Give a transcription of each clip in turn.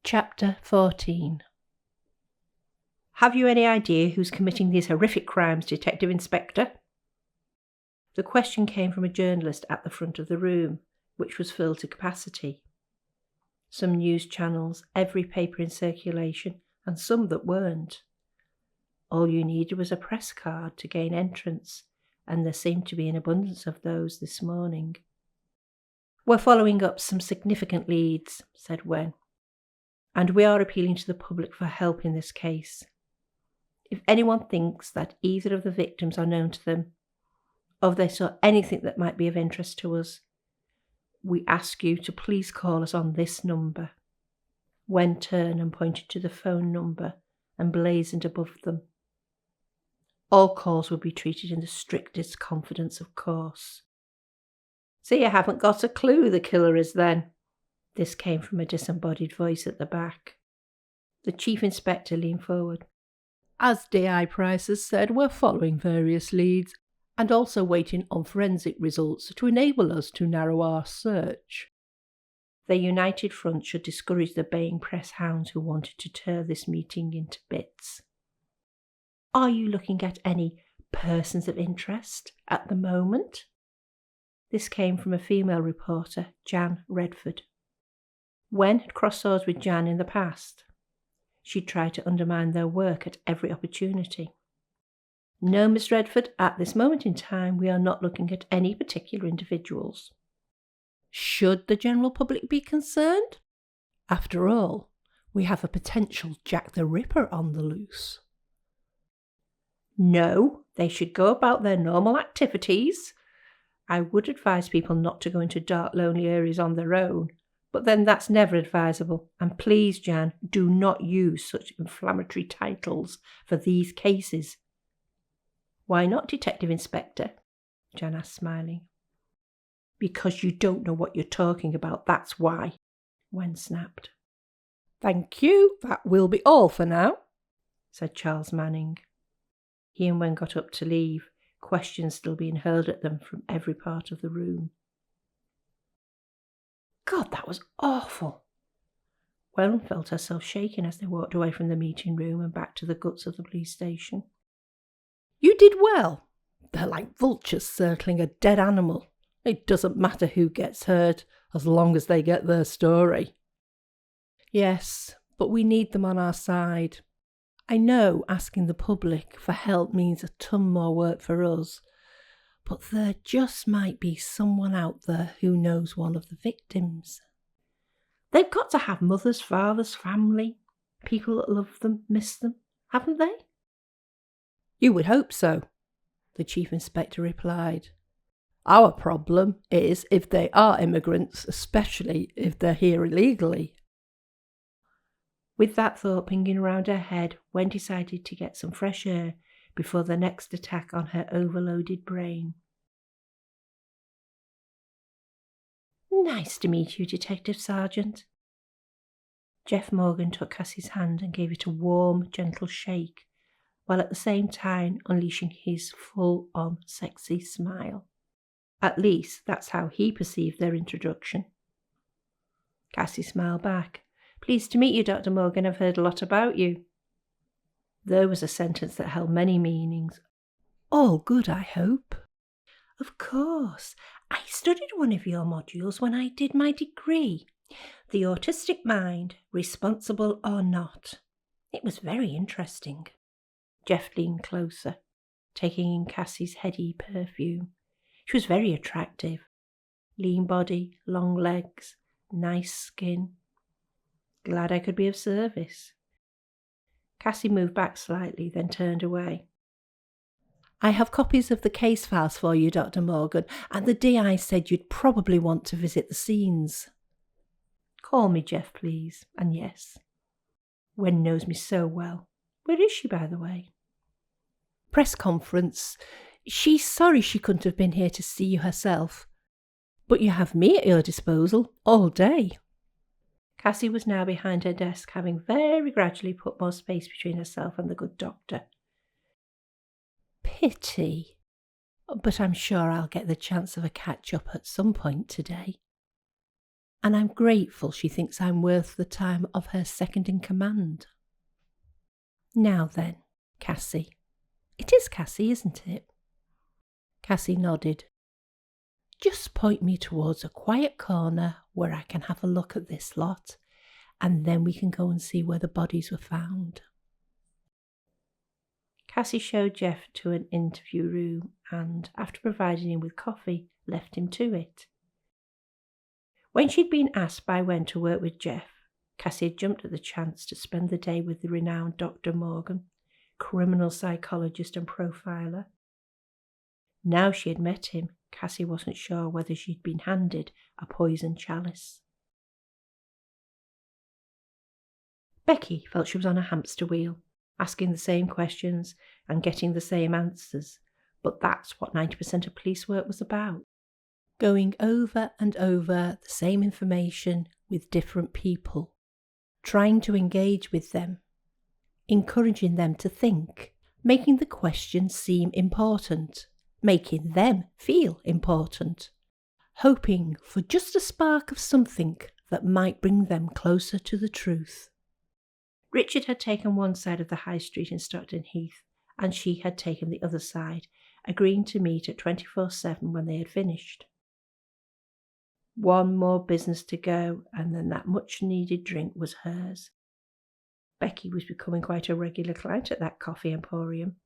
Chapter 14. Have you any idea who's committing these horrific crimes, Detective Inspector? The question came from a journalist at the front of the room, which was filled to capacity. Some news channels, every paper in circulation, and some that weren't. All you needed was a press card to gain entrance, and there seemed to be an abundance of those this morning. We're following up some significant leads, said Wen, and we are appealing to the public for help in this case. If anyone thinks that either of the victims are known to them, or if they saw anything that might be of interest to us, we ask you to please call us on this number. Wen turned and pointed to the phone number emblazoned above them. All calls will be treated in the strictest confidence, of course. So you haven't got a clue who the killer is then? This came from a disembodied voice at the back. The Chief Inspector leaned forward. As D.I. Price has said, we're following various leads and also waiting on forensic results to enable us to narrow our search. Their united front should discourage the baying press hounds who wanted to tear this meeting into bits. Are you looking at any persons of interest at the moment? This came from a female reporter, Jan Redford. Wen had crossed swords with Jan in the past. She'd tried to undermine their work at every opportunity. No, Miss Redford, at this moment in time we are not looking at any particular individuals. Should the general public be concerned? After all, we have a potential Jack the Ripper on the loose. No, they should go about their normal activities. I would advise people not to go into dark, lonely areas on their own, but then that's never advisable. And please, Jan, do not use such inflammatory titles for these cases. Why not, Detective Inspector? Jan asked, smiling. Because you don't know what you're talking about, that's why, Wen snapped. Thank you, that will be all for now, said Charles Manning. He and Wen got up to leave, questions still being hurled at them from every part of the room. God, that was awful. Wen felt herself shaking as they walked away from the meeting room and back to the guts of the police station. You did well. They're like vultures circling a dead animal. It doesn't matter who gets hurt, as long as they get their story. Yes, but we need them on our side. I know asking the public for help means a ton more work for us, but there just might be someone out there who knows one of the victims. They've got to have mothers, fathers, family, people that love them, miss them, haven't they? You would hope so, the Chief Inspector replied. Our problem is if they are immigrants, especially if they're here illegally. With that thought pinging around her head, Wen decided to get some fresh air before the next attack on her overloaded brain. Nice to meet you, Detective Sergeant. Jeff Morgan took Cassie's hand and gave it a warm, gentle shake, while at the same time unleashing his full-on sexy smile. At least that's how he perceived their introduction. Cassie smiled back. Pleased to meet you, Dr. Morgan. I've heard a lot about you. There was a sentence that held many meanings. All good, I hope. Of course. I studied one of your modules when I did my degree. The Autistic Mind, Responsible or Not. It was very interesting. Jeff leaned closer, taking in Cassie's heady perfume. She was very attractive. Lean body, long legs, nice skin. Glad I could be of service. Cassie moved back slightly, then turned away. I have copies of the case files for you, Dr. Morgan, and the DI said you'd probably want to visit the scenes. Call me Jeff, please, and yes. Wen knows me so well. Where is she, by the way? Press conference. She's sorry she couldn't have been here to see you herself. But you have me at your disposal all day. Cassie was now behind her desk, having very gradually put more space between herself and the good doctor. Pity. But I'm sure I'll get the chance of a catch-up at some point today. and I'm grateful she thinks I'm worth the time of her second in command. Now then, Cassie. It is Cassie, isn't it? Cassie nodded. Just point me towards a quiet corner where I can have a look at this lot, and then we can go and see where the bodies were found. Cassie showed Jeff to an interview room and, after providing him with coffee, left him to it. When she'd been asked by Wen to work with Jeff, Cassie had jumped at the chance to spend the day with the renowned Dr. Morgan, criminal psychologist and profiler. Now she had met him, Cassie wasn't sure whether she'd been handed a poisoned chalice. Becky felt she was on a hamster wheel, asking the same questions and getting the same answers, but that's what 90% of police work was about. Going over and over the same information with different people, trying to engage with them, encouraging them to think, making the questions seem important, making them feel important, hoping for just a spark of something that might bring them closer to the truth. Richard had taken one side of the high street in Stockton Heath, and she had taken the other side, agreeing to meet at 24/7 when they had finished. One more business to go, and then that much-needed drink was hers. Becky was becoming quite a regular client at that coffee emporium,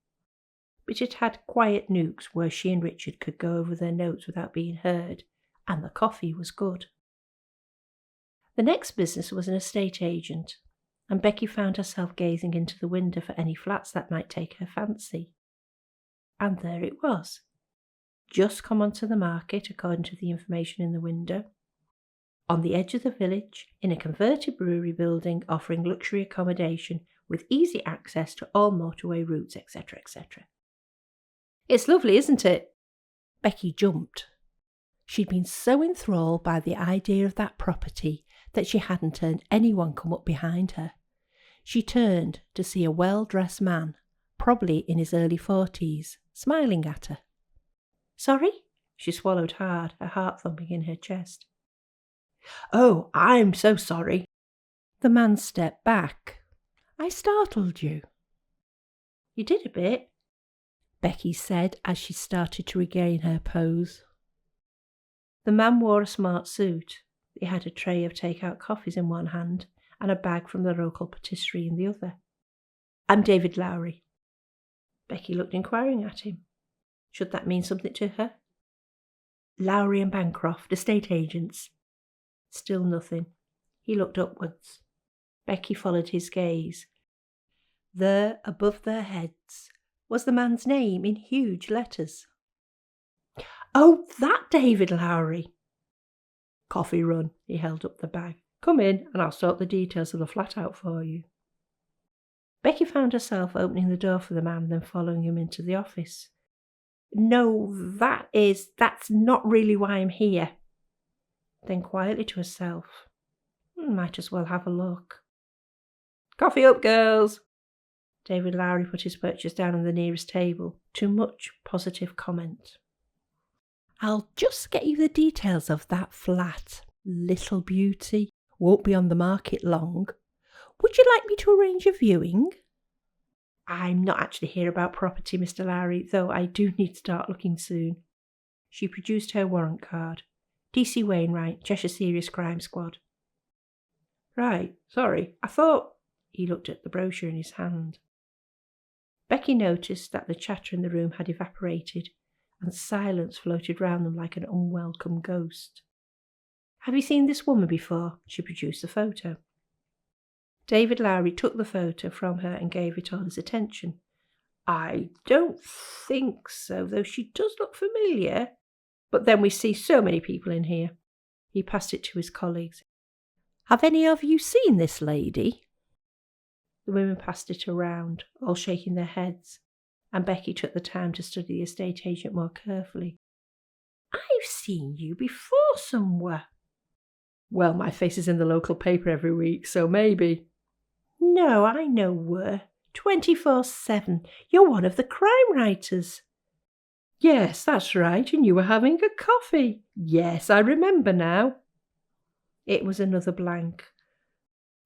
but it had quiet nooks where she and Richard could go over their notes without being heard, and the coffee was good. The next business was an estate agent, and Becky found herself gazing into the window for any flats that might take her fancy. And there it was, just come onto the market according to the information in the window, on the edge of the village, in a converted brewery building offering luxury accommodation with easy access to all motorway routes, etc., etc. It's lovely, isn't it? Becky jumped. She'd been so enthralled by the idea of that property that she hadn't heard anyone come up behind her. She turned to see a well-dressed man, probably in his early 40s, smiling at her. Sorry? She swallowed hard, her heart thumping in her chest. Oh, I'm so sorry. The man stepped back. I startled you. You did a bit, Becky said as she started to regain her pose. The man wore a smart suit. He had a tray of take-out coffees in one hand and a bag from the local patisserie in the other. I'm David Lowry. Becky looked inquiring at him. Should that mean something to her? Lowry and Bancroft, estate agents. Still nothing. He looked upwards. Becky followed his gaze. There, above their heads, was the man's name in huge letters. Oh, that David Lowry. Coffee run. He held up the bag. Come in and I'll sort the details of the flat out for you. Becky found herself opening the door for the man, then following him into the office. No, that's not really why I'm here. Then quietly to herself, might as well have a look. Coffee up, girls. David Lowry put his purchase down on the nearest table, to much positive comment. I'll just get you the details of that flat, little beauty. Won't be on the market long. Would you like me to arrange a viewing? I'm not actually here about property, Mr. Lowry, though I do need to start looking soon. She produced her warrant card. DC Wainwright, Cheshire Serious Crime Squad. Right, sorry, I thought... He looked at the brochure in his hand. Becky noticed that the chatter in the room had evaporated, and silence floated round them like an unwelcome ghost. Have you seen this woman before? She produced the photo. David Lowry took the photo from her and gave it all his attention. I don't think so, though she does look familiar. But then we see so many people in here. He passed it to his colleagues. Have any of you seen this lady? The women passed it around, all shaking their heads, and Becky took the time to study the estate agent more carefully. I've seen you before somewhere. Well, my face is in the local paper every week, so maybe. No, I know where. 24/7. You're one of the crime writers. Yes, that's right, and you were having a coffee. Yes, I remember now. It was another blank.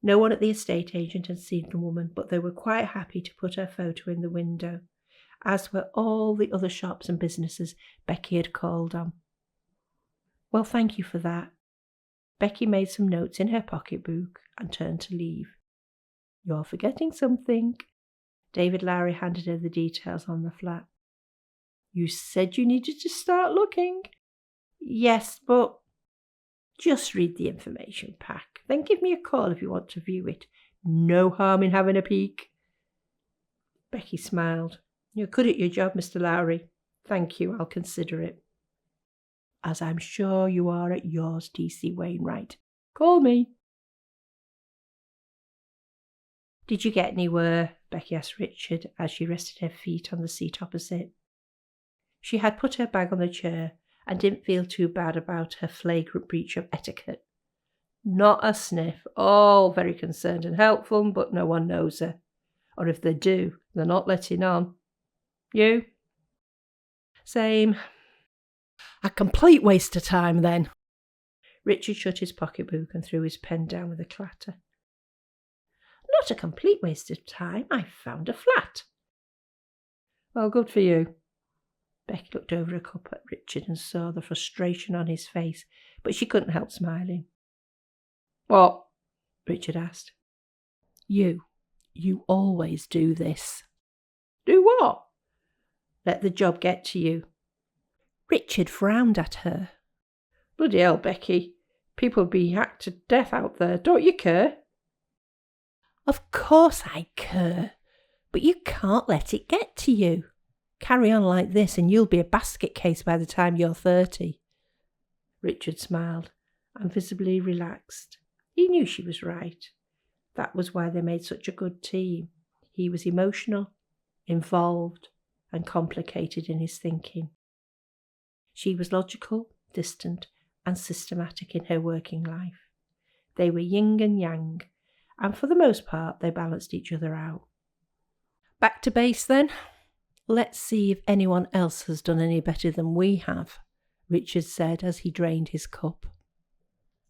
No one at the estate agent had seen the woman, but they were quite happy to put her photo in the window, as were all the other shops and businesses Becky had called on. Well, thank you for that. Becky made some notes in her pocketbook and turned to leave. You're forgetting something. David Lowry handed her the details on the flat. You said you needed to start looking. Yes, but just read the information pack. Then give me a call if you want to view it. No harm in having a peek. Becky smiled. You're good at your job, Mr. Lowry. Thank you, I'll consider it. As I'm sure you are at yours, T.C. Wainwright. Call me. Did you get anywhere? Becky asked Richard as she rested her feet on the seat opposite. She had put her bag on the chair and didn't feel too bad about her flagrant breach of etiquette. Not a sniff, all very concerned and helpful, but no one knows her. Or if they do, they're not letting on. You? Same. A complete waste of time, then. Richard shut his pocketbook and threw his pen down with a clatter. Not a complete waste of time. I found a flat. Well, good for you. Becky looked over her cup at Richard and saw the frustration on his face, but she couldn't help smiling. What? Richard asked. You always do this. Do what? Let the job get to you. Richard frowned at her. Bloody hell, Becky. People be hacked to death out there. Don't you care? Of course I care, but you can't let it get to you. Carry on like this and you'll be a basket case by the time you're 30. Richard smiled and visibly relaxed. He knew she was right. That was why they made such a good team. He was emotional, involved, and complicated in his thinking. She was logical, distant, and systematic in her working life. They were yin and yang, and for the most part they balanced each other out. Back to base then. Let's see if anyone else has done any better than we have, Richard said as he drained his cup.